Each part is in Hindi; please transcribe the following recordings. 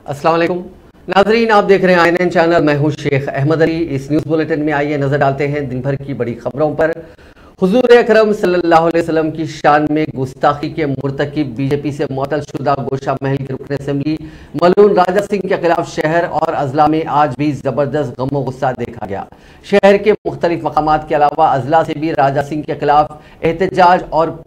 अस्सलाम वालेकुम नाजरीन, आप देख रहे हैं INN चैनल। मैं हूं शेख अहमद अली। इस न्यूज़ बुलेटिन में आइए नजर डालते हैं दिन भर की बड़ी खबरों पर। हुजूर अकरम सल्लल्लाहु अलैहि वसल्लम की शान में गुस्ताखी के मुर्तकिब बीजेपी से मुअत्तल-शुदा गोशा महल के रुकन असेंबली मलून राजा सिंह के खिलाफ शहर और अजला में आज भी जबरदस्त गम गुस्सा देखा गया। शहर के मुख्तलिफ मकामात के अलावा अजला से भी राजा सिंह के खिलाफ एहतजाज और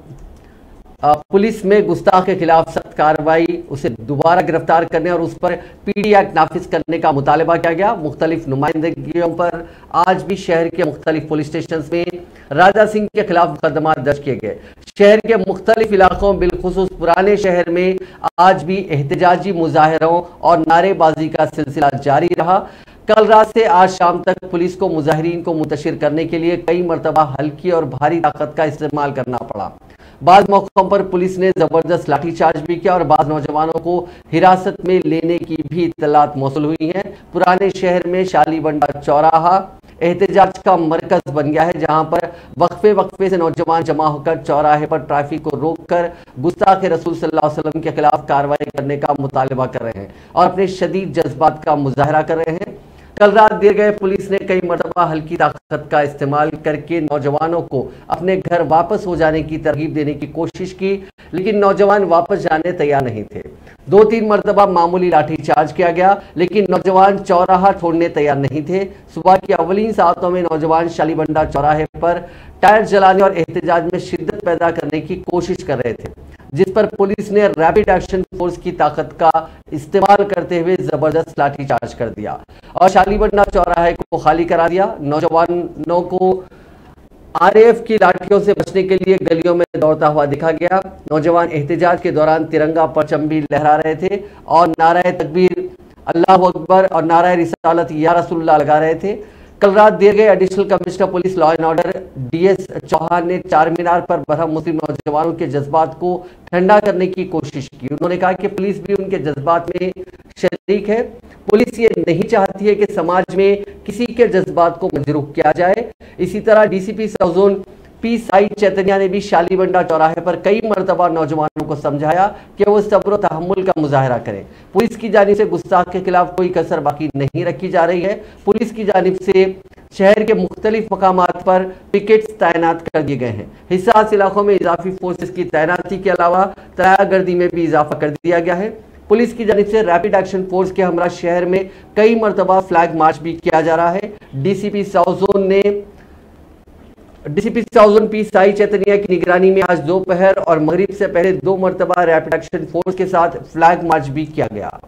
पुलिस में गुस्ताख के खिलाफ सख्त कार्रवाई, उसे दोबारा गिरफ्तार करने और उस पर PD एक्ट नाफिज करने का मुतालबा किया गया। मुख्तलिफ नुमाइंदगियों पर आज भी शहर के मुख्तलिफ पुलिस स्टेशन में राजा सिंह के खिलाफ मुकदमा दर्ज किए गए। शहर के मुख्तलिफ इलाकों बिलखुसूस पुराने शहर में आज भी एहतजाजी मुजाहरों और नारेबाजी का सिलसिला जारी रहा। कल रात से आज शाम तक पुलिस को मुजाहिरीन को मुंतशिर करने के लिए कई मरतबा हल्की और भारी ताकत का इस्तेमाल करना पड़ा। बाद मौकों पर पुलिस ने जबरदस्त लाठीचार्ज भी किया और बाद नौजवानों को हिरासत में लेने की भी इत्तलात मौसूल हुई हैं। पुराने शहर में शालीबंडा चौराहा एहतजाज का मरकज बन गया है, जहां पर वक्फे वक्फे से नौजवान जमा होकर चौराहे पर ट्रैफिक को रोककर गुस्ताख रसूल सल्लल्लाहु अलैहि वसल्लम के खिलाफ कार्रवाई करने का मुतालबा कर रहे हैं और अपने शदीद जज्बात का मुजाहरा कर रहे हैं। कल रात देर गए पुलिस ने कई मरतबा हल्की ताकत का इस्तेमाल करके नौजवानों को अपने घर वापस हो जाने की तरगीब देने की कोशिश की, लेकिन नौजवान वापस जाने तैयार नहीं थे। 2-3 मरतबा मामूली लाठीचार्ज किया गया, लेकिन नौजवान चौराहा छोड़ने तैयार नहीं थे। सुबह की अवलीन सातों में नौजवान शालीबंडा चौराहे पर टायर जलाने और एहतजाज में शिद्दत पैदा करने की कोशिश कर रहे थे, जिस पर पुलिस ने रैपिड एक्शन फोर्स की ताकत का इस्तेमाल करते हुए जबरदस्त लाठीचार्ज कर दिया और शालीबंडा चौराहे को खाली करा दिया। नौजवानों को RAF की लाठियों से बचने के लिए गलियों में दौड़ता हुआ दिखा गया। नौजवान एहतजाज के दौरान तिरंगा परचम भी लहरा रहे थे और नाराए तकबीर, अल्लाहु अकबर और नाराए रिसालत या रसूलुल्लाह लगा रहे थे। कल रात देर गए additional commissioner police law and order DS Chauhan ने चार मीनार पर बरहम मुस्लिम नौजवानों के जज्बात को ठंडा करने की कोशिश की। उन्होंने कहा कि पुलिस भी उनके जज्बात में शरीक है। पुलिस ये नहीं चाहती है कि समाज में किसी के जज्बात को मजरूह किया जाए। इसी तरह DCP south zone P Sai Chaitanya ने भी शालीबंडा चौराहे पर कई मरतबा नौजवानों को समझाया कि वो सब्र और तहम्मुल का मुजाहरा करें। पुलिस की जानिब से गुस्ताख के खिलाफ कोई कसर बाकी नहीं रखी जा रही है। पुलिस की जानिब से शहर के मुख्तलिफ मकामात पर पिकेट्स तैनात कर दिए गए हैं। हिसास इलाकों में इजाफी फोर्सेस की तैनाती के अलावा तरायागर्दी में भी इजाफा कर दिया गया है। पुलिस की जानिब से रैपिड एक्शन फोर्स के हमरा शहर में कई मरतबा फ्लैग मार्च भी किया जा रहा है। DCP south zone P Sai Chaitanya की निगरानी में आज दोपहर और मगरिब से पहले 2 मरतबा रैपिड एक्शन फोर्स के साथ फ्लैग मार्च भी किया गया।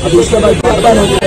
अब उसके बाद जापान हो गया।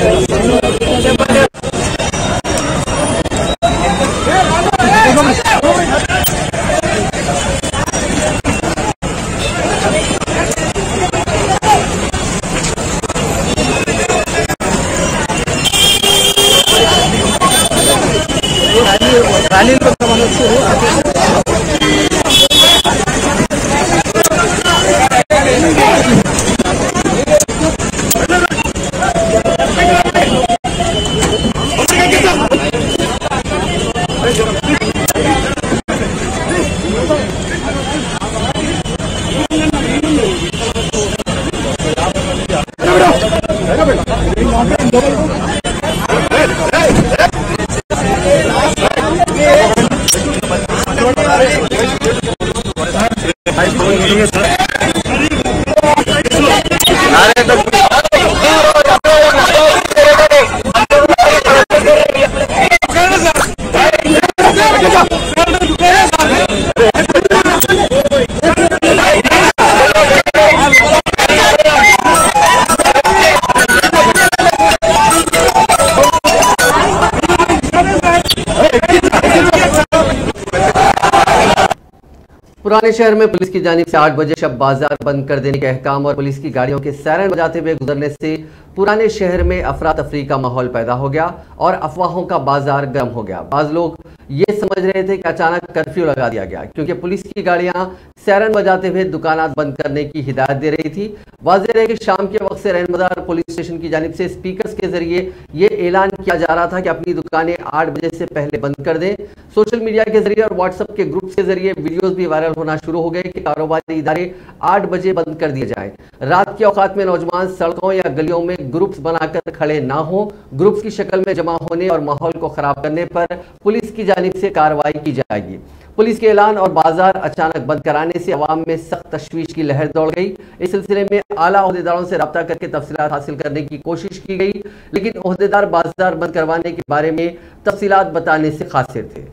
पुराने शहर में पुलिस की जानिब से 8 बजे शब बाजार बंद कर देने के अहकाम और पुलिस की गाड़ियों के सायरन बजाते हुए गुजरने से पुराने शहर में अफरा तफरी का माहौल पैदा हो गया और अफवाहों का बाजार गर्म हो गया। बाज लोग ये समझ रहे थे कि अचानक कर्फ्यू लगा दिया गया क्योंकि पुलिस की गाड़ियां सायरन बजाते हुए दुकानात बंद करने की हिदायत दे रही थी। वाज़ेह है कि शाम के वक्त से रैन बाजार पुलिस स्टेशन की जानिब से स्पीकर्स के जरिए ये ऐलान किया जा रहा था कि अपनी दुकानें 8 बजे से पहले बंद कर दें। सोशल मीडिया के जरिए और व्हाट्सएप के ग्रुप के जरिए वीडियोस भी वायरल होना शुरू हो गए कि कारोबारी इदारे 8 बजे बंद कर दिए जाएं। रात के औकात में नौजवान सड़कों या गलियों में ग्रुप्स बनाकर खड़े ना हो। ग्रुप्स की शक्ल में जमा होने और माहौल को खराब करने पर पुलिस की जानिब से कार्रवाई की जाएगी। पुलिस के ऐलान और बाजार अचानक बंद कराने से अवाम में सख्त तशवीश की लहर दौड़ गई। इस सिलसिले में आला ओहदेदारों से रब्ता करके तफसीलात हासिल करने की कोशिश की गई, लेकिन ओहदेदार बाजार बंद करवाने के बारे में तफसीलात बताने से कासिर थे।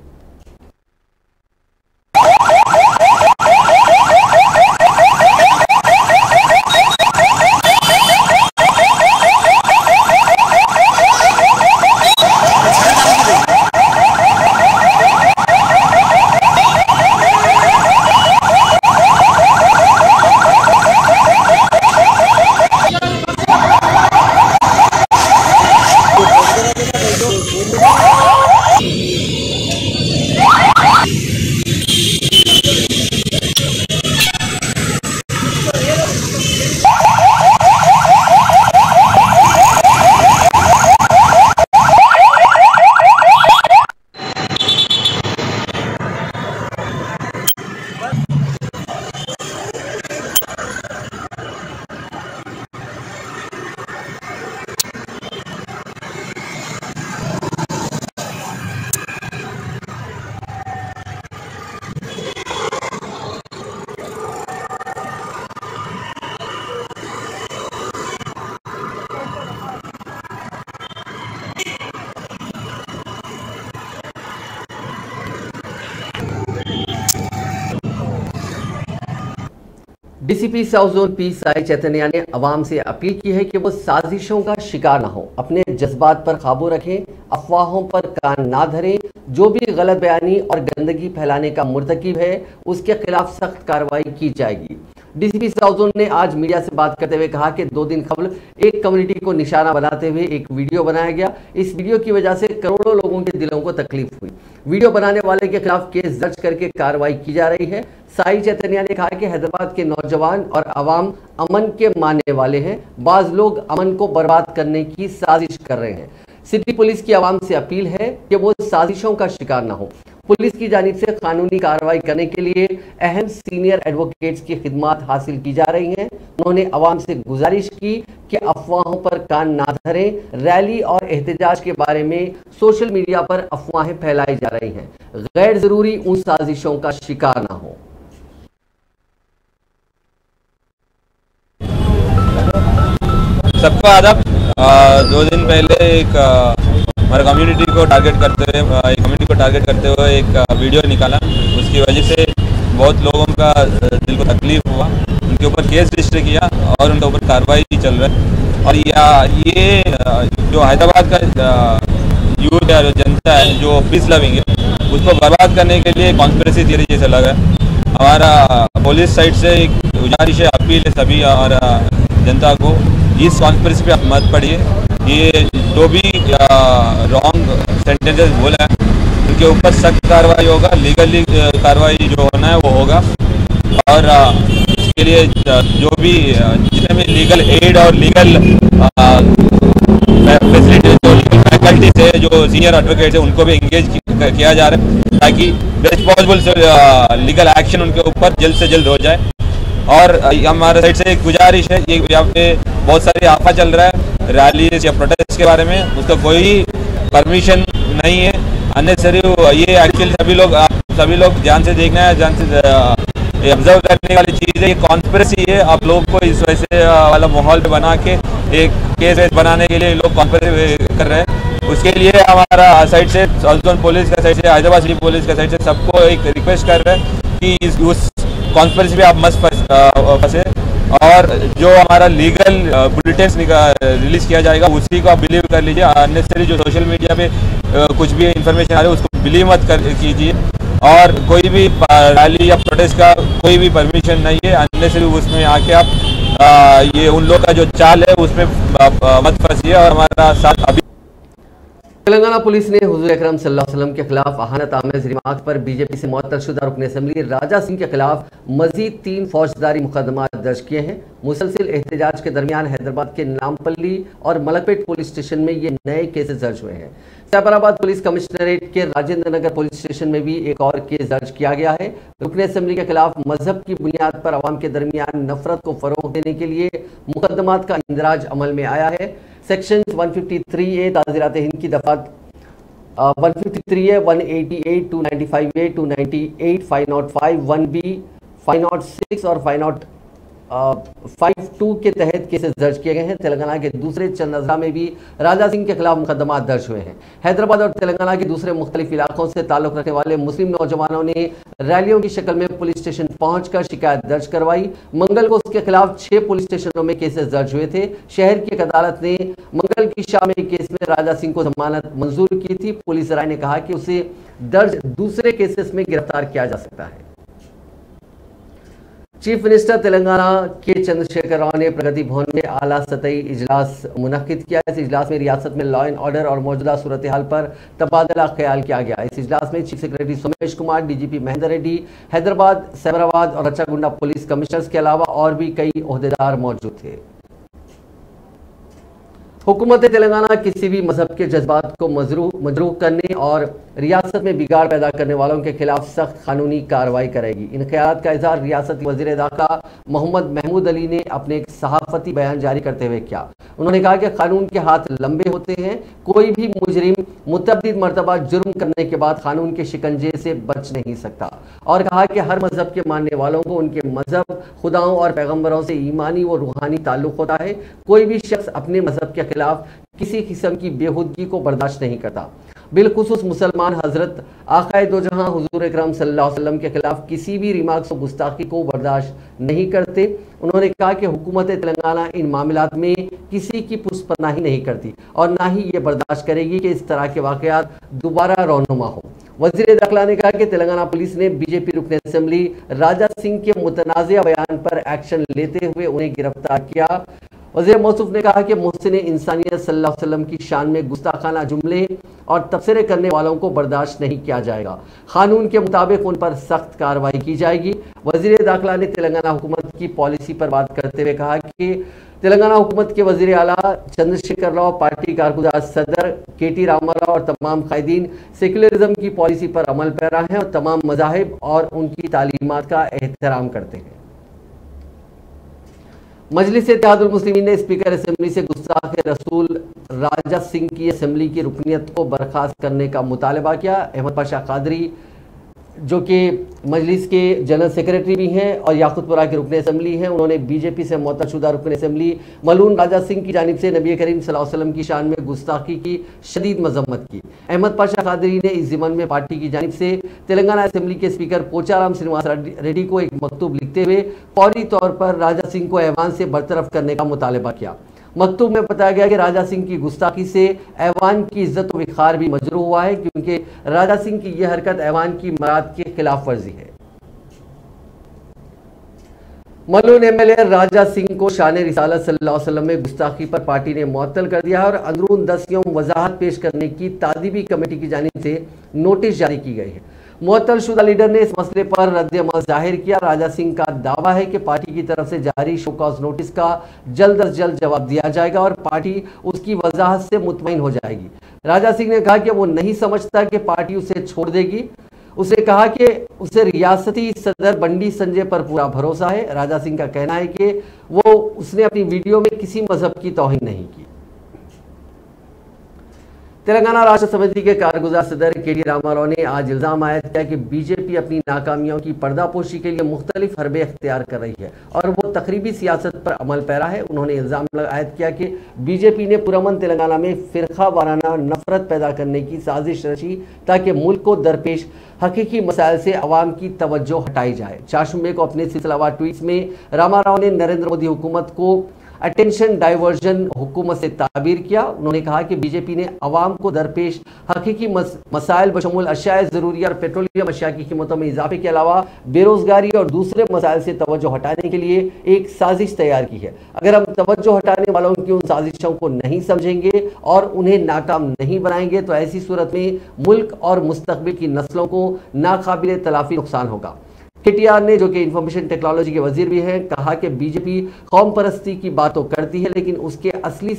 DCP south zone P Sai Chaitanya ने अवाम से अपील की है कि वो साजिशों का शिकार ना हो, अपने जज्बात पर काबू रखें, अफवाहों पर कान ना धरें। जो भी गलत बयानी और गंदगी फैलाने का मुर्तकिब है उसके खिलाफ सख्त कार्रवाई की जाएगी। डीसीपी साउथ जोन ने आज मीडिया से बात करते हुए कहा कि 2 दिन कबल एक कम्युनिटी को निशाना बनाते हुए एक वीडियो बनाया गया। इस वीडियो की वजह से करोड़ों लोगों के दिलों को तकलीफ हुई। वीडियो बनाने वाले के खिलाफ केस दर्ज करके कार्रवाई की जा रही है। साई चैतन्या ने कहा कि हैदराबाद के नौजवान और अवाम अमन के मानने वाले हैं, बाज लोग अमन को बर्बाद करने की साजिश कर रहे हैं। सिटी पुलिस की आवाम से अपील है कि वो साजिशों का शिकार न हो। पुलिस की जानिब से कानूनी कार्रवाई करने के लिए अहम सीनियर एडवोकेट्स की खिदमात हासिल की जा रही हैं। उन्होंने अवाम से गुजारिश की कि अफवाहों पर कान ना धरें। रैली और एहतजाज के बारे में सोशल मीडिया पर अफवाहें फैलाई जा रही हैं, गैर जरूरी उन साजिशों का शिकार ना हो। सबका आदाब। 2 दिन पहले एक हमारे कम्युनिटी को टारगेट करते हुए एक वीडियो निकाला। उसकी वजह से बहुत लोगों का दिल को तकलीफ हुआ। उनके ऊपर केस रजिस्टर किया और उनके ऊपर कार्रवाई चल रहा है। और ये जो हैदराबाद का यूथ है, जो जनता है, जो पीस लविंग है, उसको बर्बाद करने के लिए कॉन्स्पिरेसी थियरी जैसे लगा है। हमारा पुलिस साइड से एक गुजारिश है, अपील है सभी और जनता को, इस कॉन्स्पिरेसी पे आप मत पड़िए। ये जो भी रॉन्ग सेंटेंसेस बोला है उनके ऊपर सख्त कार्रवाई होगा, लीगली कार्रवाई जो होना है वो होगा। और इसके लिए जो भी जितने भी लीगल एड और लीगल फैसिलिटी, जो लीगल फैकल्टी से, जो सीनियर एडवोकेट है, उनको भी इंगेज किया जा रहा है ताकि बेस्ट पॉसिबल लीगल एक्शन उनके ऊपर जल्द से जल्द हो जाए। और हमारे साइड से एक गुजारिश है, ये यहाँ पे बहुत सारी आफा चल रहा है रैलीज या प्रोटेस्ट के बारे में, उसका कोई परमिशन नहीं है, अननेसेसरी। ये एक्चुअली सभी लोग ध्यान से देखना है, ध्यान से ऑब्जर्व करने वाली चीज़ है। ये कॉन्स्पिरेसी है, आप लोग को इस वैसे वाला माहौल पे बना के एक केस बनाने के लिए लोग कॉन्स्पिरेसी कर रहे हैं। उसके लिए हमारा साइड से, साउथ जोन पुलिस का साइड से, हैदराबाद सिटी पुलिस का साइड से सबको एक रिक्वेस्ट कर रहे हैं कि उस कॉन्स्पिरेसी पे आप मत फंसे, और जो हमारा लीगल बुलेटिन रिलीज किया जाएगा उसी को आप बिलीव कर लीजिए। अननेसेसरी जो सोशल मीडिया पे कुछ भी इंफॉर्मेशन आ रही है उसको बिलीव मत कीजिए। और कोई भी रैली या प्रोटेस्ट का कोई भी परमिशन नहीं है, अननेसेसरी उसमें आके आप ये उन लोग का जो चाल है उसमें मत फंसिए। और हमारा साथ अभी तेलंगाना पुलिस ने हुजूर अकरम सल्लल्लाहु अलैहि वसल्लम के खिलाफ अहानत आमेज रिमार्क पर बीजेपी से मुअत्तलशुदा रुकन असेंबली राजा सिंह के खिलाफ मजीद 3 फौजदारी मुकदमा दर्ज किए हैं। मुसलसिल एहतजाज के दरमियान हैदराबाद के नामपल्ली और मलकपेट पुलिस स्टेशन में ये नए केसेस दर्ज हुए हैं। सैफराबाद पुलिस कमिश्नरेट के राजेंद्र नगर पुलिस स्टेशन में भी एक और केस दर्ज किया गया है। रुकन असेंबली के खिलाफ मजहब की बुनियाद पर अवाम के दरमियान नफरत को फरोग देने के लिए मुकदमात का इंदराज अमल में आया है। सेक्शन 153A ताज़ीरात हिंद की दफात 153A, 188, 295A, 298, 505, 1B, 506 और 502 के तहत केसेस दर्ज किए गए हैं। तेलंगाना के दूसरे चंदनजरा में भी राजा सिंह के खिलाफ मुकदमा दर्ज हुए हैं। हैदराबाद और तेलंगाना के दूसरे मुख्तलिफ इलाकों से ताल्लुक रखने वाले मुस्लिम नौजवानों ने रैलियों की शक्ल में पुलिस स्टेशन पहुंचकर शिकायत दर्ज करवाई। मंगल को उसके खिलाफ 6 पुलिस स्टेशनों में केसेस दर्ज हुए थे। शहर की एक अदालत ने मंगल की शाम में केस में राजा सिंह को जमानत मंजूर की थी। पुलिस राय ने कहा कि उसे दर्ज दूसरे केसेस में गिरफ्तार किया जा सकता है। चीफ मिनिस्टर तेलंगाना के चंद्रशेखर राव ने प्रगति भवन में आला सतही इजलास मुनक्किद किया। इस इजलास में रियासत में लॉ एंड ऑर्डर और मौजूदा सूरत हाल पर तबादला ख्याल किया गया। इस इजलास में chief secretary Somesh Kumar, DGP Mahender Reddy, Hyderabad, Saifabad और रच्चागुंडा पुलिस कमिश्नर्स के अलावा और भी कई ओहदेदार मौजूद थे। हुकूमत तेलंगाना किसी भी मजहब के जज्बात को मजरूह करने और रियासत में बिगाड़ पैदा करने वालों के खिलाफ सख्त कानूनी कार्रवाई करेगी। इन ख्यालात का इजहार रियासती वज़ीर दाखिला मोहम्मद महमूद अली ने अपने एक सहाफ़ती बयान जारी करते हुए किया। उन्होंने कहा कि कानून के हाथ लंबे होते हैं। कोई भी मुजरिम मुतअद्दिद मरतबा जुर्म करने के बाद कानून के शिकंजे से बच नहीं सकता, और कहा कि हर मजहब के मानने वालों को उनके मजहब, खुदाओं और पैगम्बरों से ईमानी व रूहानी ताल्लुक होता है। कोई भी शख्स अपने मजहब के खिलाफ किसी किस्म की बेहुदगी को बर्दाश्त नहीं करता। बिलखुसूस मुसलमान हजरत आकाए दो जहां हुजूर अकरम सल्लल्लाहु अलैहि वसल्लम के खिलाफ किसी भी रिमार्क्स और गुस्ताखी को बर्दाश्त नहीं करते। उन्होंने कहा कि हुकूमत तेलंगाना इन मामलात में किसी की पुष्पनाही नहीं करती और ना ही ये बर्दाश्त करेगी कि इस तरह के वाकयात दोबारा रौनुमा हो। वज़ीर दाखिला ने कहा कि तेलंगाना पुलिस ने बीजेपी रुकन असेंबली राजा सिंह के मुतनाज़िया बयान पर एक्शन लेते हुए उन्हें गिरफ्तार किया। वज़ीर मौसूफ ने कहा कि मोहसिन इंसानियत सल्लल्लाहु अलैहि वसल्लम की शान में गुस्ताखाना जुमले और तबसरे करने वालों को बर्दाश्त नहीं किया जाएगा। कानून के मुताबिक उन पर सख्त कार्रवाई की जाएगी। वज़ीर दाखिला ने तेलंगाना हुकूमत की पॉलिसी पर बात करते हुए कहा कि तेलंगाना हुकूमत के वज़ीर आला चंद्रशेखर राव, पार्टी कारकुनार सदर KT रामाराव और तमाम कायदीन सेकुलरिज्म की पॉलिसी पर अमल पैरा हैं और तमाम मज़ाहिब और उनकी तालीमात का एहतराम करते हैं। मजलिस इत्तेहादुल मुस्लिमीन ने स्पीकर असेंबली से गुस्ताख रसूल राजा सिंह की असेंबली की रुकनियत को बर्खास्त करने का मुतालबा किया। अहमद पाशा कादरी जो कि मजलिस के जनरल सेक्रेटरी भी हैं और याकूतपुरा के रुकन असम्बली हैं, उन्होंने बीजेपी से मुअत्तलशुदा रुकन असम्बली मलून राजा सिंह की जानिब से नबी करीम सल्लल्लाहु अलैहि वसल्लम की शान में गुस्ताखी की शदीद मजम्मत की। अहमद पाशा कादरी ने इस ज़िमन में पार्टी की जानिब से तेलंगाना असम्बली के स्पीकर पोचाराम श्रीनिवास रेड्डी को एक मकतूब लिखते हुए फौरी तौर पर राजा सिंह को ऐवान से बरतरफ करने का मुतालबा किया। मकतूब में बताया गया कि राजा सिंह की गुस्ताखी से ऐवान की इज्जत व विखार भी मजरू हुआ है, क्योंकि राजा सिंह की यह हरकत ऐवान की मराद के खिलाफ वर्जी है। मलून एमएलए राजा सिंह को शान रिसालत सल्लल्लाहु अलैहि वसल्लम में गुस्ताखी पर पार्टी ने मुअत्तल कर दिया है और अंदरून 10 यौम वजाहत पेश करने की तादीबी कमेटी की जानिब से नोटिस जारी की गई है। मुअत्तलशुदा लीडर ने इस मसले पर रद्द-ए-अमल जाहिर किया। राजा सिंह का दावा है कि पार्टी की तरफ से जारी शोकॉज नोटिस का जल्द अज जल्द जवाब दिया जाएगा और पार्टी उसकी वजाहत से मुतमईन हो जाएगी। राजा सिंह ने कहा कि वो नहीं समझता कि पार्टी उसे छोड़ देगी। उसने कहा कि उसे रियासती सदर बंडी संजय पर पूरा भरोसा है। राजा सिंह का कहना है कि उसने अपनी वीडियो में किसी मजहब की तौहीन नहीं की। तेलंगाना राष्ट्र समिति के कारगुजार सदर केटी रामाराव ने आज इल्जाम आयद किया कि बीजेपी अपनी नाकामियों की पर्दापोशी के लिए मुख्तलिफ हरबे अख्तियार कर रही है और वो तकरीबी सियासत पर अमल पैरा है। उन्होंने इल्जाम आयद किया कि बीजेपी ने पुरअमन तेलंगाना में फिरका वाराना नफरत पैदा करने की साजिश रची ताकि मुल्क को दरपेश हकीकी मसाइल से अवाम की तवज्जो हटाई जाए। 4 शुम्बे को अपने सिलसिलावार ट्वीट्स में रामाराव ने नरेंद्र मोदी हुकूमत को अटेंशन डाइवर्जन हुकूमत से ताबीर किया। उन्होंने कहा कि बीजेपी ने अवाम को दरपेश हकीकी मसाइल बशमूल अशिया ज़रूरी और पेट्रोलियम अशिया की कीमतों में इजाफे के अलावा बेरोजगारी और दूसरे मसाइल से तवज्जो हटाने के लिए एक साजिश तैयार की है। अगर हम तवज्जो हटाने वालों की उन साजिशों को नहीं समझेंगे और उन्हें नाकाम नहीं बनाएंगे तो ऐसी सूरत में मुल्क और मुस्तकबिल की नस्लों को नाकाबिल तलाफी नुकसान होगा। केटीआर ने, जो कि इंफॉर्मेशन टेक्नोलॉजी के वजीर भी हैं, कहा कि बीजेपी कौम परस्ती की बात तो करती है लेकिन उसके असली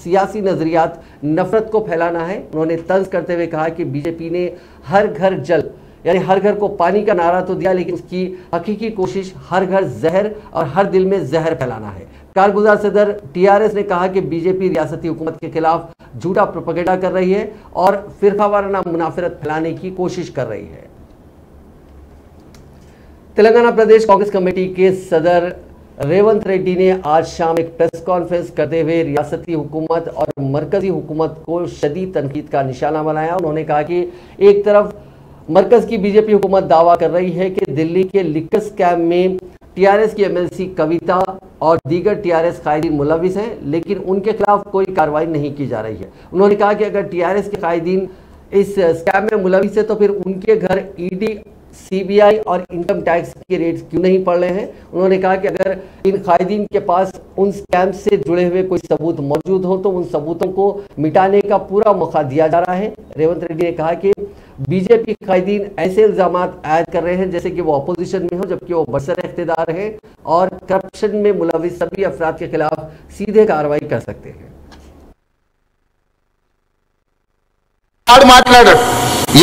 सियासी नजरियात नफरत को फैलाना है। उन्होंने तंज करते हुए कहा कि बीजेपी ने हर घर जल यानी हर घर को पानी का नारा तो दिया लेकिन उसकी हकीकी कोशिश हर घर जहर और हर दिल में जहर फैलाना है। कारगुजार सदर टीआरएस ने कहा कि बीजेपी रियासती हुकूमत के खिलाफ झूठा प्रोपेगेंडा कर रही है और फिरकावाराना मुनाफरत फैलाने की कोशिश कर रही है। तेलंगाना प्रदेश कांग्रेस कमेटी के सदर रेवंत रेड्डी ने आज शाम एक प्रेस कॉन्फ्रेंस करते हुए रियासती हुकूमत और मरकजी हुकूमत को शदीद तनकीद का निशाना बनाया। उन्होंने कहा कि एक तरफ मरकज की बीजेपी हुकूमत दावा कर रही है कि दिल्ली के लिकर स्कैम में टीआरएस की एमएलसी कविता और दीगर टीआरएस कायदीन मुलविस हैं, लेकिन उनके खिलाफ कोई कार्रवाई नहीं की जा रही है। उन्होंने कहा कि अगर टीआरएस के कायदीन इस स्कैम में मुलविस है तो फिर उनके घर ईडी, सीबीआई और इनकम टैक्स के रेट्स क्यों नहीं पड़ रहे हैं। उन्होंने कहा कि अगर इन कायदीन के पास उन स्कैम से जुड़े हुए कोई सबूत मौजूद हो तो उन सबूतों को मिटाने का पूरा मौका दिया जा रहा है। रेवंत रेड्डी ने कहा कि बीजेपी कायदीन ऐसे इल्जाम आयद कर रहे हैं जैसे कि वो अपोजिशन में हो जबकि वो बरसर इख्तिदार है और करप्शन में मुलविस सभी अफराद के खिलाफ सीधे कार्रवाई कर सकते हैं।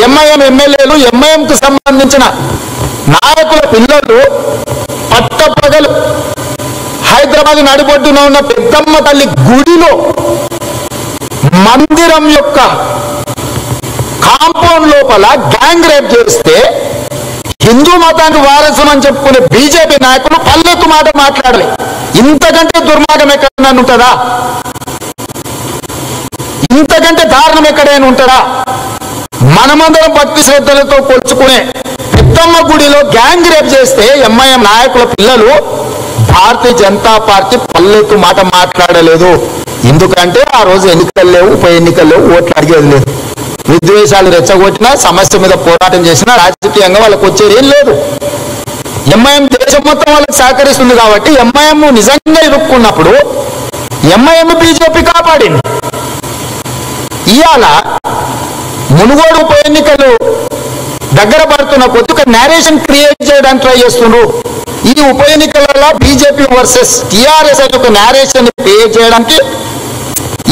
ఎంఐఎం ఎమ్మెల్యేలు ఎంఐఎంకు సంబంధించిన నాయకుల పిల్లలు పట్టపగలు హైదరాబాద్ నడిబొడ్డున ఉన్న పెద్దమ్మ తల్లి గుడిలో మందిరం యొక్క కాంపౌండ్ లోపల గ్యాంగ్ రేప్ చేస్తే హిందూ మతానికి వారసం అని చెప్పుకునే బీజేపీ నాయకులు పల్లెత్తు మాట మాట్లాడాలి. ఇంతకంటే దుర్మార్గం ఎక్కడైనా ఉంటుందా? ఇంతకంటే దారుణం ఎక్కడైనా ఉంటుందా? మనమందరం భక్తి శ్రద్ధలతో కొలుచుకునే పెద్దమ్మ గుడిలో గ్యాంగ్ రేప్ చేస్తే ఎంఐఎం నాయకుల పిల్లలు భారతీయ జనతా పార్టీ పల్లెత్తు మాట మాట్లాడలేదు. ఎందుకంటే ఆ రోజు ఎన్నికలు లేవు, ఉప ఎన్నికలు లేవు, ఓట్లు అడిగేది లేదు. విద్వేషాలు రెచ్చగొట్టినా, సమస్య మీద పోరాటం చేసినా రాజకీయంగా వాళ్ళకు వచ్చేది ఏం లేదు. ఎంఐఎం దేశం మొత్తం వాళ్ళకి సహకరిస్తుంది కాబట్టి ఎంఐఎం నిజంగా ఇరుక్కున్నప్పుడు ఎంఐఎం బీజేపీ కాపాడింది. ఇవాళ మునుగోడు ఉప ఎన్నికలు దగ్గర పడుతున్న కొద్ది ఒక నేరేషన్ క్రియేట్ చేయడానికి ట్రై చేస్తున్నారు. ఈ ఉప ఎన్నికలలో బీజేపీ వర్సెస్ టీఆర్ఎస్ అనే ఒక నేరేషన్ క్రియేట్ చేయడానికి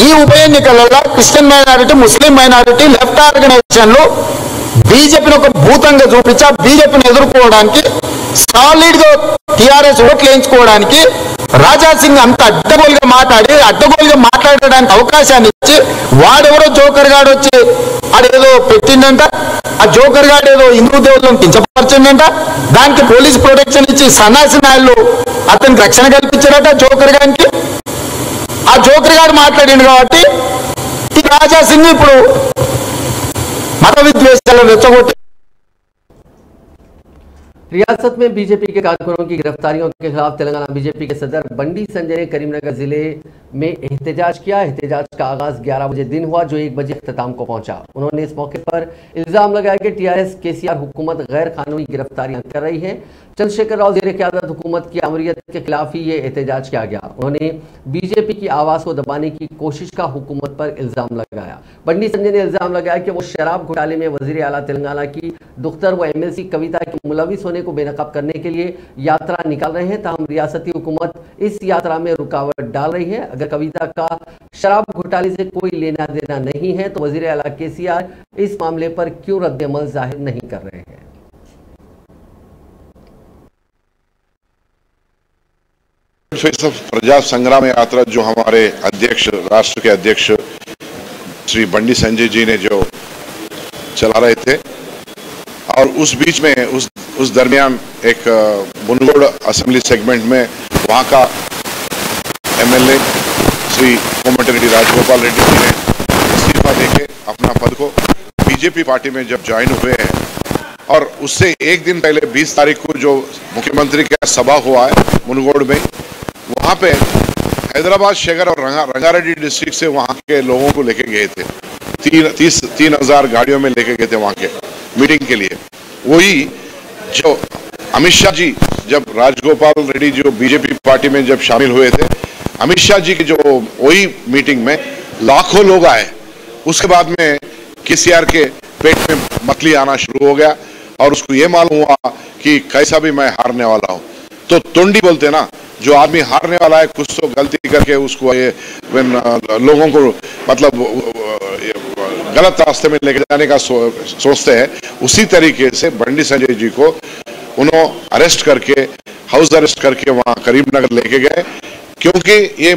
ఈ ఉప ఎన్నికలలో క్రిస్టియన్ మైనారిటీ, ముస్లిం మైనారిటీ, లెఫ్ట్ ఆర్గనైజేషన్లు బీజేపీని ఒక భూతంగా చూపించి బీజేపీని ఎదుర్కోవడానికి సాలిడ్ గా టీఆర్ఎస్ ఓట్లు వేయించుకోవడానికి రాజా సింగ్ అంత అడ్డగోలుగా మాట్లాడడానికి అవకాశాన్ని ఇచ్చి వాడెవరో జోకర్ గాడు వచ్చి ఆడేదో పెట్టిండంట. ఆ జోకర్ గాడు ఏదో హిందూ దేవుళ్ళని కించపరిచిండంట. దానికి పోలీస్ ప్రొటెక్షన్ ఇచ్చి సన్నాసి నాయుళ్ళు అతనికి రక్షణ కల్పించారట జోకర్ గారికి. ఆ జోకర్ గారు మాట్లాడిండు కాబట్టి ఈ రాజా సింగ్ ఇప్పుడు మత విద్వేషాలను రెచ్చగొట్టి रियासत में बीजेपी के कारकुनों की गिरफ्तारियों के खिलाफ तेलंगाना बीजेपी के सदर बंडी संजय ने करीमनगर जिले में एहतजाज किया। एहतजाज का आगाज 11 बजे दिन हुआ जो 1 बजे अख्ताम को पहुंचा। उन्होंने इस मौके पर इल्जाम लगाया कि टीआरएस केसीआर हुकूमत गैर कानूनी गिरफ्तारियां कर रही है। चंद्रशेखर राव ज़ेर क़यादत हुकूमत की आमरीत के खिलाफ ही ये एहतजाज किया गया। उन्होंने बीजेपी की आवाज़ को दबाने की कोशिश का हुकूमत पर इल्जाम लगाया। बंडी संजय ने इल्जाम लगाया कि वो शराब घोटाले में वजीर आला तेलंगाना की दुख्तर व एमएलसी कविता के मुलविस होने को बेनकाब करने के लिए यात्रा निकाल रहे हैं। ताहम रियासती हुकूमत इस यात्रा में रुकावट डाल रही है। अगर कविता का शराब घोटाले से कोई लेना देना नहीं है तो वजीर आला केसीआर इस मामले पर क्यों रद्द-ए-अमल जाहिर नहीं कर रहे हैं। फेस ऑफ प्रजा संग्राम यात्रा जो हमारे अध्यक्ष राष्ट्र के अध्यक्ष श्री बंडी संजय जी ने जो चला रहे थे और उस बीच में उस दरमियान एक मुनगोड़ असेंबली सेगमेंट में वहां का एमएलए श्री कोमटिरेड्डी राजगोपाल रेड्डी जी ने इस्तीफा देके अपना पद को बीजेपी पार्टी में जब ज्वाइन हुए हैं और उससे एक दिन पहले 20 तारीख को जो मुख्यमंत्री का सभा हुआ है मुनगोड़ में, वहां पे हैदराबाद शहर और रंगारेड्डी डिस्ट्रिक्ट से वहां के लोगों को लेके गए थे। 3,000 गाड़ियों में लेके गए थे वहां के मीटिंग के लिए। वही जो अमित शाह जी जब राजगोपाल रेड्डी जो बीजेपी पार्टी में जब शामिल हुए थे, अमित शाह जी की जो वही मीटिंग में लाखों लोग आए। उसके बाद में केसीआर के पेट में मछली आना शुरू हो गया और उसको ये मालूम हुआ कि कैसा भी मैं हारने वाला हूं। तो तोंडी बोलते ना, जो आदमी हारने वाला है कुछ तो गलती करके उसको ये लोगों को मतलब गलत रास्ते में लेके जाने का सोचते हैं। उसी तरीके से बंडी संजय जी को उन्होंने अरेस्ट करके हाउस अरेस्ट करके वहां करीमनगर लेके गए, क्योंकि ये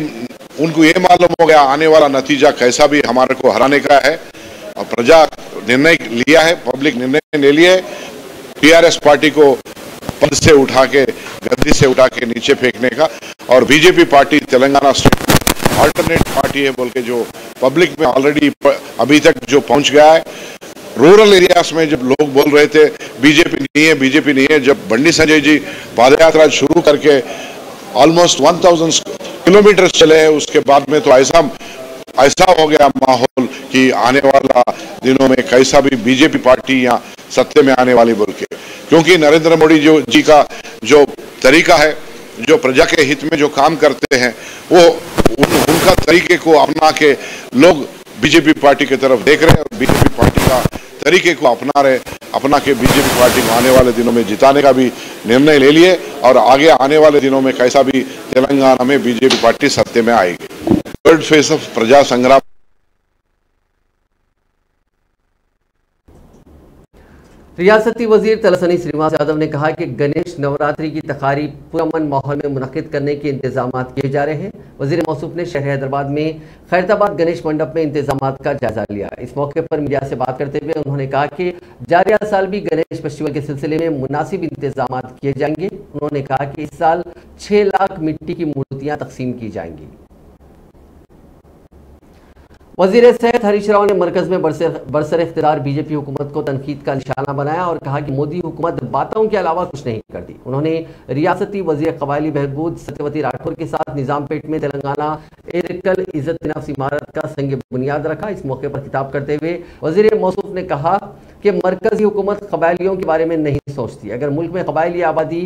उनको ये मालूम हो गया आने वाला नतीजा कैसा भी हमारे को हराने का है। और प्रजा निर्णय लिया है, पब्लिक निर्णय ले लिया है टीआरएस पार्टी को पद से उठा के गद्दी से उठा के नीचे फेंकने का। और BJP party Telangana state alternate party है बोल के जो पब्लिक में ऑलरेडी अभी तक जो पहुंच गया है। रूरल एरियाज में जब लोग बोल रहे थे बीजेपी नहीं है, जब बंडी संजय जी पादयात्रा शुरू करके ऑलमोस्ट 1000 किलोमीटर चले हैं, उसके बाद में तो ऐसा हो गया माहौल कि आने वाला दिनों में कैसा भी बीजेपी पार्टी यहाँ सत्ते में आने वाली बोल के, क्योंकि नरेंद्र मोदी जी का जो तरीका है, जो प्रजा के हित में जो काम करते हैं, वो उनका तरीके को अपना के लोग बीजेपी पार्टी की तरफ देख रहे हैं और बीजेपी पार्टी का तरीके को अपना के बीजेपी पार्टी को आने वाले दिनों में जिताने का भी निर्णय ले लिए और आगे आने वाले दिनों में कैसा भी तेलंगाना में बीजेपी पार्टी सत्ते में आएगी। थर्ड फेस ऑफ प्रजा संग्राम। रियासती वजीर तलसानी श्रीनिवास यादव ने कहा कि गणेश नवरात्रि की तकारीब पुरअमन माहौल में मुनक्किद करने के इंतजाम किए जा रहे हैं। वजीर मौसूफ ने शहर हैदराबाद में खैरताबाद गणेश मंडप में इंतजाम का जायजा लिया। इस मौके पर मीडिया से बात करते हुए उन्होंने कहा कि जारिया साल भी गणेश फेस्टिवल के सिलसिले में मुनासिब इंतजाम किए जाएंगे। उन्होंने कहा कि इस साल 6 लाख मिट्टी की मूर्तियां तकसीम की जाएंगी। वजीर सेहत हरीश राव ने मरकज में बरसर इख्तियार बीजेपी हुकूमत को तनकीद का निशाना बनाया और कहा कि मोदी हुकूमत बातों के अलावा कुछ नहीं करती। उन्होंने रियासती वजीर कबायली बहबूद सत्यवती राठौर के साथ निजामपेट में तेलंगाना एरिकल इज्जत नफ्स इमारत का संग बुनियाद रखा। इस मौके पर खिताब करते हुए वजीर मौसूफ ने कहा कि मरकजी हुकूमत कबायलियों के बारे में नहीं सोचती। अगर मुल्क में कबायली आबादी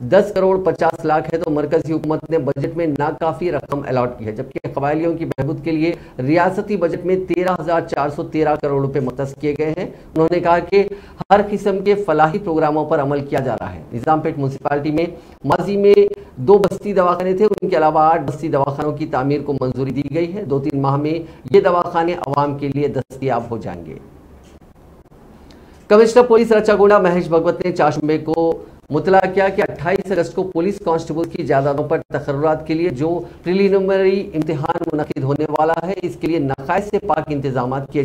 10 करोड़ 50 लाख है तो मरकजी हुकूमत ने बजट में नाकाफी रकम अलॉट की है, जबकि कबायलियों की बहबूद के लिए रियासती बजट में 13,413 करोड़ रुपए मुख्तस किए गए हैं। उन्होंने कहा कि हर किस्म के फलाही प्रोग्रामों पर अमल किया जा रहा है। निजामपेट म्यूनसिपालिटी में माजी में 2 बस्ती दवाखाने थे, उनके अलावा 8 बस्ती दवाखानों की तामीर को मंजूरी दी गई है। 2-3 माह में ये दवाखाने अवाम के लिए दस्तयाब हो जाएंगे। कमिश्नर पुलिस रचागोंडा महेश भगवत ने चाशुंबे को मुतला किया कि 28 अगस्त को पुलिस कांस्टेबल की जायदादों पर तकर्रुरात के लिए जो प्रिलिमिनरी इम्तिहान मुनक्किद होने वाला है, इसके लिए नकायद से पाक इंतजाम किए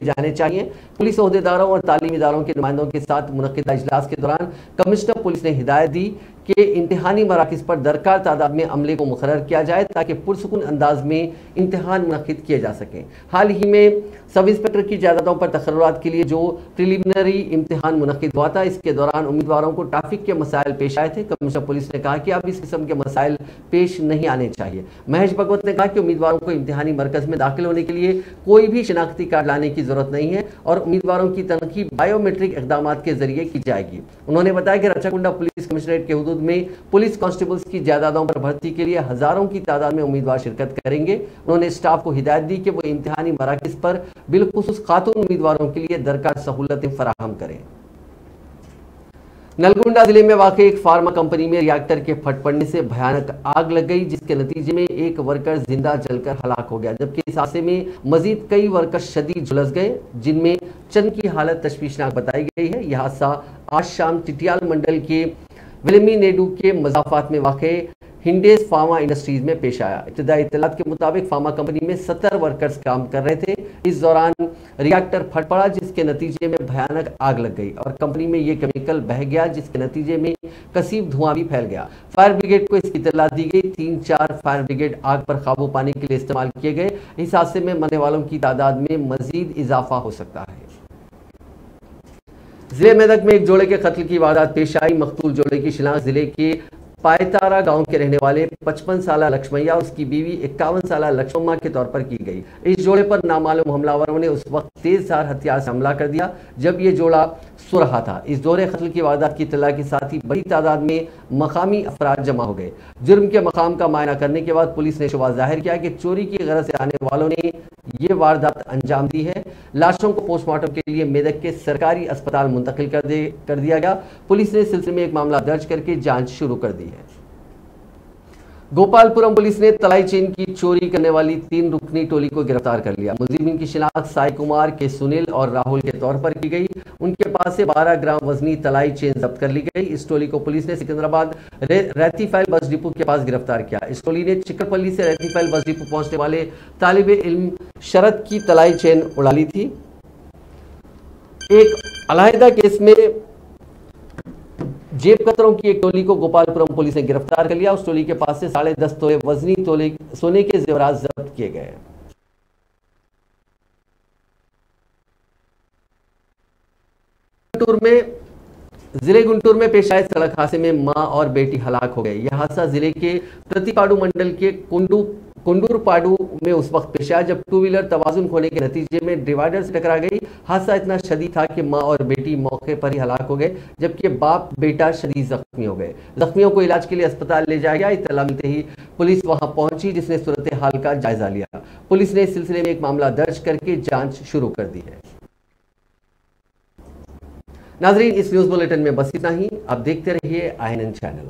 जाने चाहिए। पुलिस ओहदेदारों और तालीमी इदारों के नुमाइंदों के साथ मुनक्किदा इजलास के दौरान कमिश्नर पुलिस ने हिदायत दी कि इम्तिहानी मराकज़ पर दरकार तादाद में अमले को मुकर्रर किया जाए ताकि पुरसुकून अंदाज में इम्तिहान मुनक्किद किए जा सकें। हाल ही में सब इंस्पेक्टर की जायदादों पर तकर्रुरात के लिए जो प्रिलिमिनरी इम्तिहान मुनक्किद हुआ था, इसके दौरान उम्मीदवारों को ट्रैफिक के मसाइल पेश आए थे। कमिश्नर पुलिस ने कहा कि अब इस किस्म के मसाइल पेश नहीं आने चाहिए। महेश भगवत ने कहा कि उम्मीदवारों को इम्तिहानी मरकज में दाखिल होने के लिए कोई भी शिनाख्ती कार्ड लाने की जरूरत नहीं है और उम्मीदवारों की तनखी बायोमेट्रिक इकदाम के जरिए की जाएगी। उन्होंने बताया कि रचाकुंडा पुलिस कमिश्नरेट के हुदूद में पुलिस कांस्टेबल्स की जायदादों पर भर्ती के लिए हजारों की तादाद में उम्मीदवार शिरकत करेंगे। उन्होंने स्टाफ को हिदायत दी कि वो इम्तिहानी मराकज़ पर बिलखुसूस खातून उम्मीदवारों के लिए दरकार सहूलतें फराहम करें। नलगोंडा जिले में वाक़ एक फार्मा कंपनी में रिएक्टर के फट पड़ने से भयानक आग लग गई, जिसके नतीजे में एक वर्कर जिंदा जलकर हलाक हो गया, जबकि इस हादसे में मजीद कई वर्कर शदीद झुलस गए, जिनमें चंद की हालत तशवीशनाक बताई गई है। यह हादसा आज शाम टिटियाल मंडल के विलमीनेडू के मजाफात में वाक़ हिंडेस फार्मा इंडस्ट्रीज में पेश आया। इब्तदाई इत्तलात के मुताबिक फार्मा कंपनी में 70 वर्कर्स काम कर रहे थे। इस दौरान रिएक्टर फट पड़ा, जिसके नतीजे में भयानक आग लग गई और कंपनी में यह केमिकल बह गया, जिसके नतीजे में कसीब धुआं भी फैल गया। फायर ब्रिगेड को इसकी इत्तलात दी गई। 3-4 फायर ब्रिगेड आग पर काबू पाने के लिए इस्तेमाल किए गए। इस हादसे में मरने वालों की तादाद में मजीद इजाफा हो सकता है। जिले मेदक में एक जोड़े के कत्ल की वारदात पेश आई। मकतूल जोड़े की शिनाख्त जिले के पायतारा गांव के रहने वाले 55 साला लक्ष्मैया और उसकी बीवी 51 साला लक्ष्मम्मा के तौर पर की गई। इस जोड़े पर नामालूम हमलावरों ने उस वक्त तेजधार हथियार से हमला कर दिया जब ये जोड़ा सो रहा था। इस जोड़े कत्ल की वारदात की इत्तला के साथ ही बड़ी तादाद में मकामी अफराद जमा हो गए। जुर्म के मकाम का मायना करने के बाद पुलिस ने शुबा जाहिर किया कि चोरी की गरज से आने वालों ने ये वारदात अंजाम दी है। लाशों को पोस्टमार्टम के लिए मेदक के सरकारी अस्पताल मुंतकिल कर दिया गया। पुलिस ने इस सिलसिले में एक मामला दर्ज करके जांच शुरू कर दी है। गोपालपुरम पुलिस ने तलाई चेन की चोरी करने वाली 3 रुकनी टोली को गिरफ्तार कर लिया। मुलजिमीन की शिनाख्त साई कुमार के सुनील और राहुल के तौर पर की गई। उनके पास से 12 ग्राम वजनी तलाई चेन जब्त कर ली गई। इस टोली को पुलिस ने सिकंदराबाद रैतीफाइल बस डिपो के पास गिरफ्तार किया। इस टोली ने चिकरपल्ली से रैतीफाइल बस डिपो पहुंचने वाले तालिबे इल्म शरद की तलाई चेन उड़ा ली थी। एक अलहदा केस में जेब कतरों की एक टोली को गोपालपुरम पुलिस ने गिरफ्तार कर लिया। उस टोली के पास से 10.5 तोले वजनी तोले सोने के जेवरात जब्त किए गए। जिले गुंटूर में पेश आए सड़क हादसे में मां और बेटी हलाक हो गए। यह हादसा जिले के प्रतिपाडू मंडल के कुंडूरपाडू में उस वक्त पेश आया जब 2 व्हीलर तवाजुन खोने के नतीजे में डिवाइडर से टकरा गई। हादसा इतना शदीद था कि मां और बेटी मौके पर ही हलाक हो गए, जबकि बाप बेटा शदीद जख्मी हो गए। जख्मियों को इलाज के लिए अस्पताल ले जाया गया। इत्तला मिलते ही पुलिस वहां पहुंची, जिसने सूरत हाल का जायजा लिया। पुलिस ने इस सिलसिले में एक मामला दर्ज करके जांच शुरू कर दी है। नाजरीन, इस न्यूज बुलेटिन में बस इतना ही। आप देखते रहिए INN चैनल।